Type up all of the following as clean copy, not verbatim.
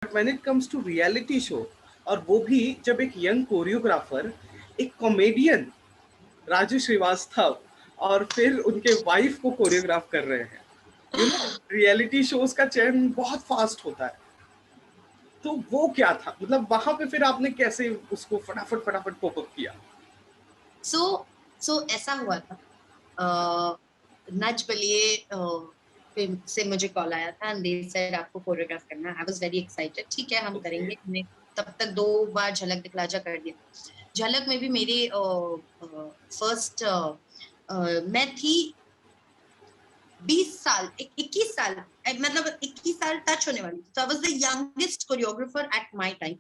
But when it comes to reality show, और वो भी जब एक यंग कोरियोग्राफर, एक कॉमेडियन राजू श्रीवास्तव और फिर उनके वाइफ को कोरियोग्राफ कर रहे हैं, यू नो, रियलिटी शोज का चयन बहुत फास्ट होता है। तो वो क्या था, मतलब वहां पे फिर आपने कैसे उसको फटाफट फटाफट कोप अप किया? सो ऐसा हुआ था, नच बलिए से मुझे कॉल आया था एंड दे सेड आपको कोरियोग्राफ करना है। आई वाज वेरी एक्साइटेड, ठीक है हम करेंगे। हमने तब तक 2 बार झलक दिखला जा कर दिया। झलक में भी मेरी फर्स्ट मैं थी 20 साल, 21 साल, मतलब 21 साल टच होने वाली थी। So I was the youngest choreographer at my time,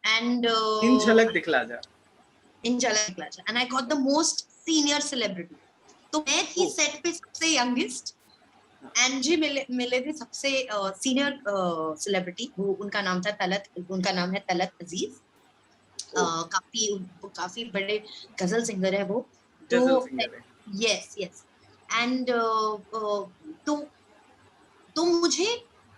and इन झलक दिखला जा, in Jhalak Dikhla Ja, and I got the most senior celebrity. तो मैं थी सेट पे सबसे यंगेस्ट, एंड जी मिले थे सबसे सीनियर सेलिब्रिटी। वो उनका नाम था तलत, उनका नाम है तलत अजीज। काफी बड़े गजल सिंगर है वो। तो गजल सिंगर है। यस यस, एंड तो मुझे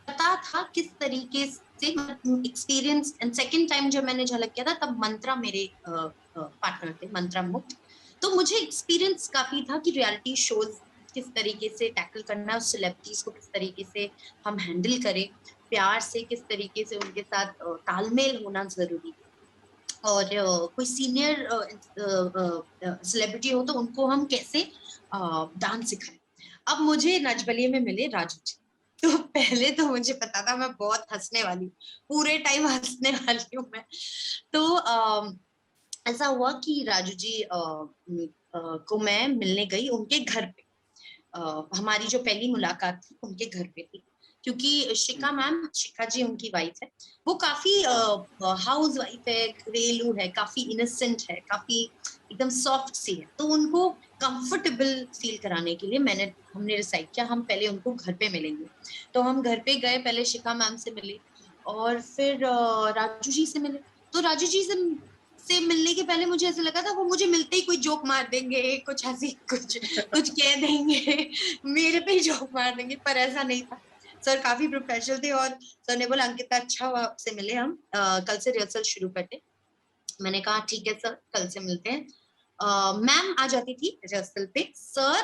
पता था किस तरीके से एक्सपीरियंस। एंड सेकंड टाइम जब मैंने झलक किया था तब मंत्रा मेरे पार्टनर थे, मंत्रा मुक्त। तो मुझे एक्सपीरियंस काफी था कि रियलिटी शोज किस तरीके से टैकल करना है, उस सेलिब्रिटीज को किस तरीके से हम हैंडल करें, प्यार से किस तरीके से उनके साथ तालमेल होना जरूरी है। और कोई सीनियर सेलिब्रिटी हो तो उनको हम कैसे डांस सिखाएं। अब मुझे नचबलिए में मिले राजू जी। तो पहले तो मुझे पता था मैं बहुत हंसने वाली, पूरे टाइम हंसने वाली हूँ मैं। तो ऐसा हुआ कि राजू जी को मैं मिलने गई उनके घर पे। हमारी जो पहली मुलाकात थी उनके घर पे थी, क्योंकि शिखा मैम, शिखा जी उनकी वाइफ है, वो काफी हाउस वाइफ है, घरेलू है, काफी इनोसेंट है, काफी एकदम सॉफ्ट सी है। तो उनको कंफर्टेबल फील कराने के लिए हमने डिसाइड किया हम पहले उनको घर पे मिलेंगे। तो हम घर पे गए, पहले शिखा मैम से मिले और फिर राजू जी से मिले। तो राजू जी से मिलने के पहले मुझे ऐसा लगा था वो मुझे मिलते ही कोई जोक मार देंगे, कुछ हंसी कुछ कुछ कह देंगे, मेरे पे ही जोक मार देंगे, पर ऐसा नहीं था। सर काफी प्रोफेशनल थे और सर ने बोला अंकिता अच्छा हुआ आपसे मिले हम, कल से रिहर्सल शुरू करते। मैंने कहा ठीक है सर कल से मिलते हैं। मैम आ जाती थी रिहर्सल पे, सर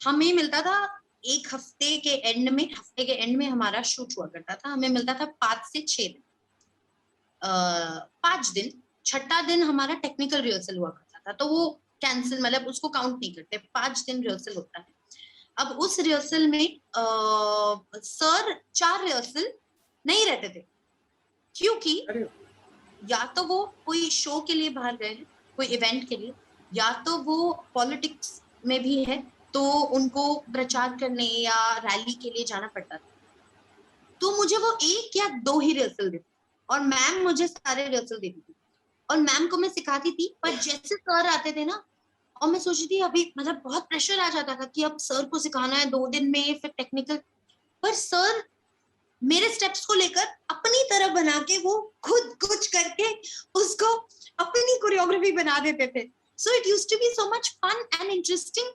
हमें मिलता था एक हफ्ते के एंड में, हफ्ते के एंड में हमारा शूट हुआ करता था, हमें मिलता था 5 से 6 दिन, 5 दिन। छठा दिन हमारा टेक्निकल रिहर्सल हुआ करता था, तो वो कैंसिल, मतलब उसको काउंट नहीं करते, 5 दिन रिहर्सल होता है। अब उस रिहर्सल में सर 4 रिहर्सल नहीं रहते थे, क्योंकि अरे या तो वो कोई शो के लिए बाहर गए हैं, कोई इवेंट के लिए, या तो वो पॉलिटिक्स में भी है तो उनको प्रचार करने या रैली के लिए जाना पड़ता था। तो मुझे वो 1 या 2 ही रिहर्सल देती और मैम मुझे सारे रिहर्सल देती थी और मैम को मैं सिखाती थी। पर जैसे सर आते थे ना, और मैं सोचती थी अभी मतलब बहुत प्रेशर आ जाता था कि अब सर को सिखाना है 2 दिन में, फिर टेक्निकल। पर सर मेरे स्टेप्स को लेकर अपनी तरह बना के वो खुद कुछ करके उसको अपनी कोरियोग्राफी बना देते थे। So it used to be so much fun and interesting.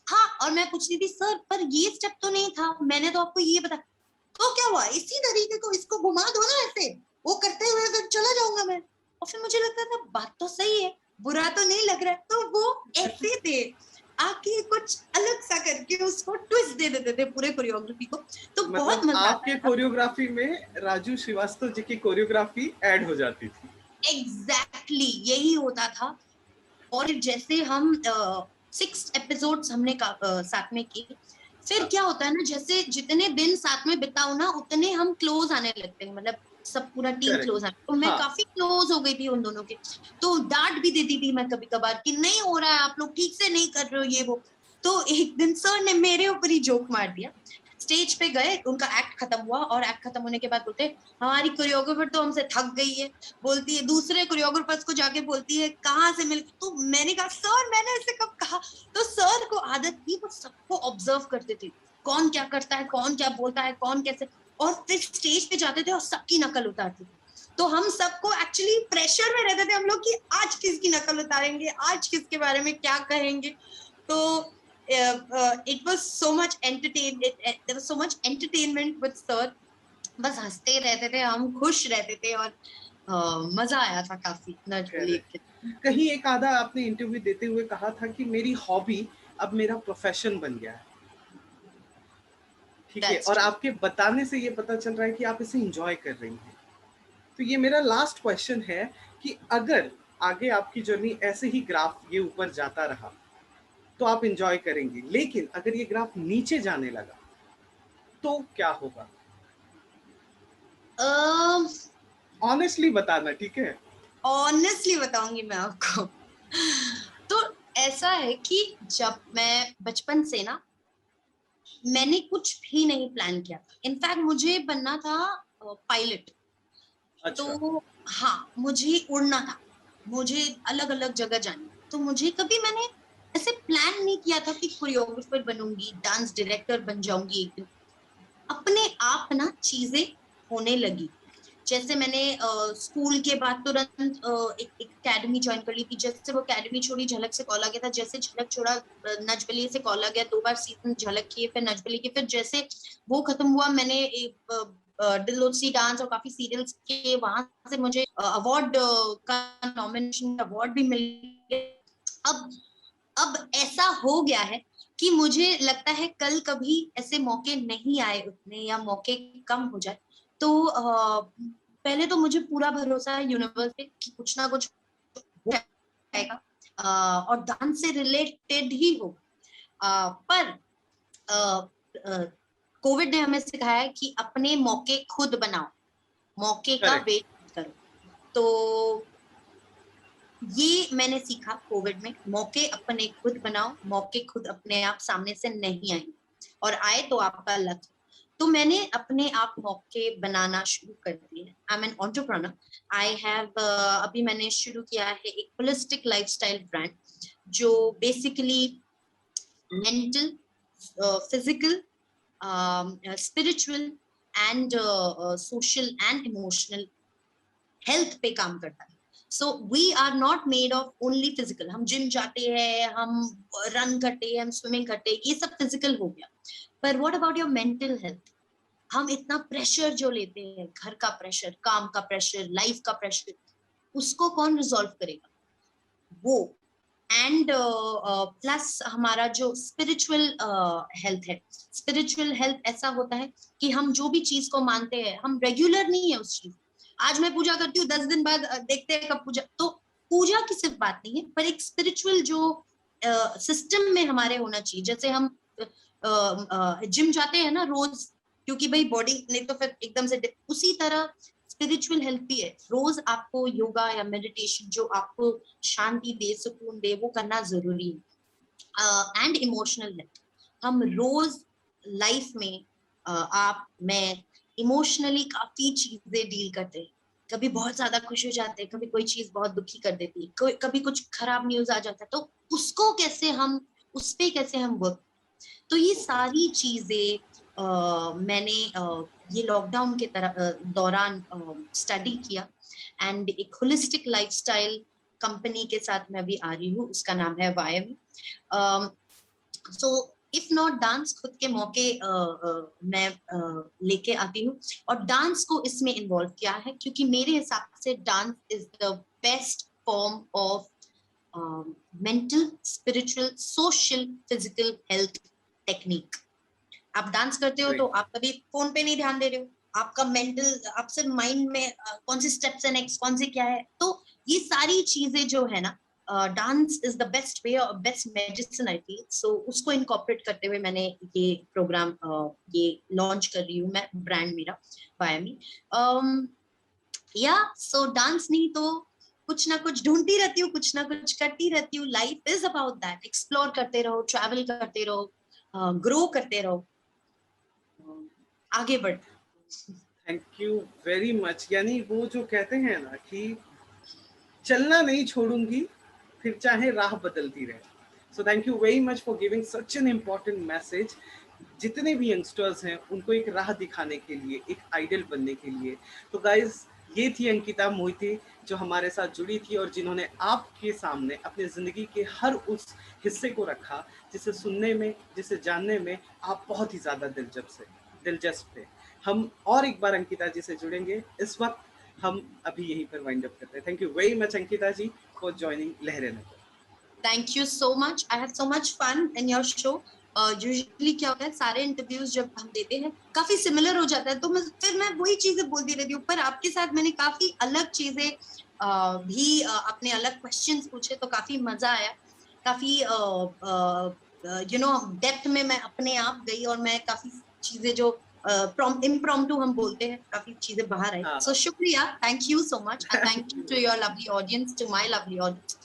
हाँ, और मैं पूछती थी सर पर ये स्टेप तो नहीं था, मैंने तो आपको ये बता। तो क्या हुआ, इसी तरीके को इसको घुमा दो ना ऐसे, वो करते हुए अगर चला जाऊंगा मैं। और फिर मुझे लगता था बात तो सही है, बुरा तो नहीं लग रहा है। तो वो ऐसे थे, आके कुछ अलग सा करके उसको ट्विस्ट दे देते थे पूरे कोरियोग्राफी को। तो बहुत मतलब मजा आपके आता था। कोरियोग्राफी में राजू श्रीवास्तव जी की कोरियोग्राफी ऐड हो जाती थी? एग्जैक्टली यही होता था। और जैसे हम 6 एपिसोड्स हमने साथ में किए, फिर हाँ, क्या होता है ना, जैसे जितने दिन साथ में बिताओ ना उतने हम क्लोज आने लगते हैं, मतलब सब पूरा टीम करेक्ट। क्लोज आने। तो मैं हाँ, काफी क्लोज हो गई थी उन दोनों के। तो डांट भी देती थी मैं कभी कभार कि नहीं हो रहा है, आप लोग ठीक से नहीं कर रहे हो ये वो। तो एक दिन सर ने मेरे ऊपर ही जोक मार दिया। स्टेज पे गए, उनका एक्ट खत्म हुआ और एक्ट खत्म होने के बाद बोलते हमारी कोरियोग्राफर तो हमसे थक गई है, बोलती है दूसरे कोरियोग्राफर्स को जाके बोलती है कहाँ से मिल। तो मैंने कहा सर मैंने ऐसे कब कहा। तो सर को आदत थी वो सबको ऑब्जर्व करते थे, कौन क्या करता है, कौन क्या बोलता है, कौन कैसे। और फिर स्टेज पे जाते थे और सबकी नकल उतारते थे। तो हम सबको एक्चुअली प्रेशर में रहते थे हम लोग कि आज किसकी नकल उतारेंगे, आज किसके बारे में क्या कहेंगे। तो it was so much entertainment with sir. बस हंसते रहते थे, हम खुश रहते थे, और मजा आया था काफी नच बलिए के। कहीं एक आधा आपने इंटरव्यू देते हुए कहा था कि मेरी हॉबी अब मेरा प्रोफेशन बन गया है, ठीक है, दैट्स और ट्रू। आपके बताने से ये पता चल रहा है कि आप इसे एंजॉय कर रही हैं। तो ये मेरा लास्ट क्वेश्चन है कि अगर आगे आपकी जर्नी ऐसे ही ग्राफ ये ऊपर जाता रहा तो आप एंजॉय करेंगी, लेकिन अगर ये ग्राफ नीचे जाने लगा तो क्या होगा? ऑनेस्टली बताना, ठीक है? ऑनेस्टली बताऊंगी मैं आपको। तो ऐसा है कि जब मैं बचपन से ना, मैंने कुछ भी नहीं प्लान किया था। इनफैक्ट मुझे बनना था पायलट। अच्छा। तो हाँ, मुझे उड़ना था, मुझे अलग अलग जगह जानी। तो मुझे कभी मैंने ऐसे प्लान नहीं किया था कि कोरियोग्राफर बनूंगी, डांस डायरेक्टर बन जाऊंगी एक दिन। अपने आप ना चीजें होने लगी। जैसे मैंने स्कूल के बाद तुरंत एक एकेडमी ज्वाइन कर ली थी। जैसे वो एकेडमी छोड़ी, झलक से कॉल आ गया था। जैसे झलक छोड़ा, नच बलिए से कॉल आ गया। 2 बार सीजन झलक किए, फिर नच बलिए के। फिर जैसे वो खत्म हुआ, मैंने दिलोची डांस और काफी सीरियल्स के, वहां से मुझे अवार्ड का नॉमिनेशन, अवार्ड भी मिल गया। अब ऐसा हो गया है कि मुझे लगता है कल कभी ऐसे मौके नहीं आए उतने, या मौके कम हो जाए तो पहले तो मुझे पूरा भरोसा है यूनिवर्स पे कि कुछ ना कुछ हो जाएगा, और डांस से रिलेटेड ही हो। पर कोविड ने हमें सिखाया है कि अपने मौके खुद बनाओ, मौके का करेक्ट। वेट मत करो। तो ये मैंने सीखा कोविड में, मौके अपने खुद बनाओ, मौके खुद अपने आप सामने से नहीं आएंगे, और आए तो आपका लक। तो मैंने अपने आप मौके बनाना शुरू कर दिए। I am an entrepreneur. I have अभी मैंने शुरू किया है एक होलिस्टिक लाइफस्टाइल ब्रांड, जो basically mental, physical, spiritual and social and emotional health पे काम करता है। So we are not made of only physical. हम जिम जाते हैं, हम रन करते हैं, हम स्विमिंग करते हैं, ये सब फिजिकल हो गया। पर what about your mental health? हम इतना प्रेशर जो लेते हैं, घर का प्रेशर, काम का प्रेशर, लाइफ का प्रेशर, उसको कौन रिजॉल्व करेगा? वो एंड प्लस हमारा जो स्पिरिचुअल हेल्थ है। स्पिरिचुअल हेल्थ ऐसा होता है कि हम जो भी चीज को मानते हैं, हम रेगुलर नहीं है उस चीज। आज मैं पूजा करती हूँ, 10 दिन बाद देखते हैं कब पूजा। तो पूजा की सिर्फ बात नहीं है, पर एक स्पिरिचुअल जो सिस्टम में हमारे होना चाहिए। जैसे हम जिम जाते हैं ना रोज, क्योंकि भाई बॉडी नहीं तो फिर एकदम से उसी तरह स्पिरिचुअल हेल्थ भी है। रोज आपको योगा या मेडिटेशन जो आपको शांति दे, सुकून दे, वो करना जरूरी है। एंड इमोशनल हेल्थ, हम रोज लाइफ में आप मैं इमोशनली काफी चीजें डील करते हैं। कभी बहुत ज्यादा खुश हो जाते हैं, कभी कोई चीज बहुत दुखी कर देती है, कभी कुछ खराब न्यूज आ जाता है, तो उसको कैसे हम, उस पे कैसे हम वर्क। तो ये सारी चीजें मैंने ये लॉकडाउन के दौरान स्टडी किया। एंड एक होलिस्टिक लाइफस्टाइल कंपनी के साथ मैं अभी आ रही हूँ, उसका नाम है वायम। सो इफ नॉट डांस, खुद के मौके मैं लेके आती हूँ, और डांस को इसमें इन्वॉल्व किया है क्योंकि मेरे हिसाब से dance is the best form of mental, spiritual, social, physical health technique. आप डांस करते हो तो राइट। आप कभी फोन पे नहीं ध्यान दे रहे हो, आपका मेंटल, आप सिर्फ माइंड में कौन से स्टेप्स है नेक्स्ट, कौन से क्या है। तो ये सारी चीजें जो है ना, dance is the best way और बेस्ट मेडिसिन आई फील। सो उसको इनकॉर्पोरेट करते हुए मैंने ये प्रोग्राम ये लॉन्च कर रही हूँ मैं, ब्रांड मेरा बायमी। या सो डांस नहीं तो कुछ ना कुछ ढूंढती रहती हूँ, कुछ ना कुछ करती रहती हूँ। Life is about that, explore करते रहो, ट्रैवल करते रहो, ग्रो करते रहो, आगे बढ़। Thank you very much. यानी वो जो कहते हैं ना कि चलना नहीं छोड़ूंगी फिर चाहे राह बदलती रहे। So thank you very much for giving such an important message. जितने भी यंगस्टर्स हैं उनको एक राह दिखाने के लिए, एक आइडल बनने के लिए। तो गाइज, ये थी अंकिता मोहिते जो हमारे साथ जुड़ी थी और जिन्होंने आपके सामने अपनी ज़िंदगी के हर उस हिस्से को रखा जिसे सुनने में, जिसे जानने में आप बहुत ही ज़्यादा दिलचस्प थे। हम और एक बार अंकिता जी से जुड़ेंगे। इस वक्त हम अभी यहीं पर वाइंड अप करते हैं। Thank you very much Ankita ji for joining Lahre Nagar. Thank you so much, I have so much fun in your show. Usually क्या होता है, सारे इंटरव्यूज जब हम देते हैं काफी सिमिलर हो जाता है, तो मैं वही चीजें बोलती रहती हूँ, पर आपके साथ मैंने काफी अलग चीजें भी अपने अलग क्वेश्चंस पूछे, तो काफी मजा आया। काफी डेप्थ में मैं अपने आप गई, और मैं काफी चीजें जो इम्प्रॉम्प्टू हम बोलते हैं, काफी चीजें बाहर आई। हाँ सो हाँ। शुक्रिया, thank you so much, and thank you to your lovely audience, to my lovely audience.